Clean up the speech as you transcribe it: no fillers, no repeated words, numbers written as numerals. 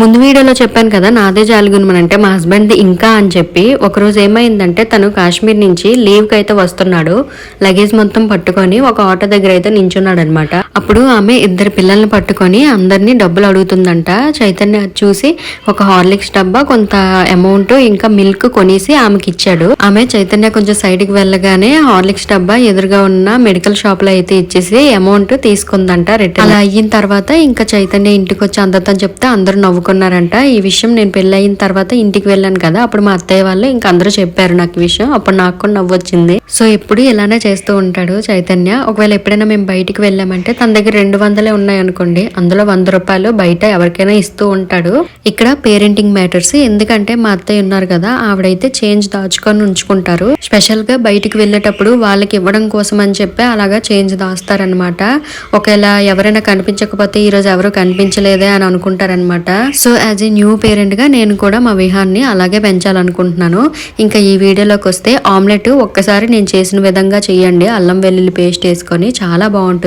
ముందు వీడియోలో చెప్పాను కదా నాదే జాలిగుణమని, అంటే మా హస్బెండ్ది ఇంకా అని చెప్పి. ఒకరోజు ఏమైందంటే తను కాశ్మీర్ నుంచి లీవ్కి అయితే వస్తున్నాడు, లగేజ్ మొత్తం పట్టుకొని ఒక ఆటో దగ్గర అయితే నించున్నాడు అనమాట. అప్పుడు ఆమె ఇద్దరు పిల్లల్ని పట్టుకొని అందరినీ డబ్బులు అడుగుతుందంట. చైతన్య చూసి ఒక హార్లిక్స్ డబ్బా, కొంత అమౌంట్, ఇంకా మిల్క్ కొనేసి ఆమెకి ఇచ్చాడు. ఆమె చైతన్య కొంచెం సైడ్కి వెళ్ళగానే హార్లిక్స్ డబ్బా ఎదురుగా ఉన్న మెడికల్ షాప్ లో అయితే ఇచ్చేసి అమౌంట్ తీసుకుందంట రిటర్న్. అలా అయిన తర్వాత ఇంకా చైతన్య ఇంటికి వచ్చి అందరితో చెప్తే అందరూ నవ్వుకున్నారంట. ఈ విషయం నేను పెళ్లి అయిన తర్వాత ఇంటికి వెళ్ళాను కదా, అప్పుడు మా అత్తయ్య వాళ్ళు ఇంకా అందరూ చెప్పారు నాకు ఈ విషయం. అప్పుడు నాకు కూడా నవ్వు వచ్చింది. సో ఎప్పుడు ఇలానే చేస్తూ ఉంటాడు చైతన్య. ఒకవేళ ఎప్పుడైనా మేము బయటికి వెళ్ళామంటే తన దగ్గర 200 ఉన్నాయి అనుకోండి, అందులో 100 రూపాయలు బయట ఎవరికైనా ఇస్తూ ఉంటాడు. ఇక్కడ పేరెంటింగ్ మ్యాటర్స్, ఎందుకంటే మా అత్తయ్య ఉన్నారు కదా, ఆవిడైతే చేంజ్ దాచుకొని ఉంచుకుంటారు. స్పెషల్ గా బయటికి వెళ్ళేటప్పుడు వాళ్ళకి ఇవ్వడం కోసం అని చెప్పి అలాగా చేంజ్ దాస్తారనమాట. ఒకవేళ ఎవరైనా కనిపించకపోతే ఈ రోజు ఎవరు కనిపించలేదే అని అనుకుంటారనమాట. So as a new parent గా నేను కూడా మా విహాన్ని అలాగే పెంచాలనుకుంటున్నాను. ఇంకా ఈ వీడియోలోకి వస్తే, ఆమ్లెట్ ఒక్కసారి నేను చేసిన విధంగా చేయండి, అల్లం వెల్లుల్లి పేస్ట్ వేసుకొని, చాలా బాగుంటుంది.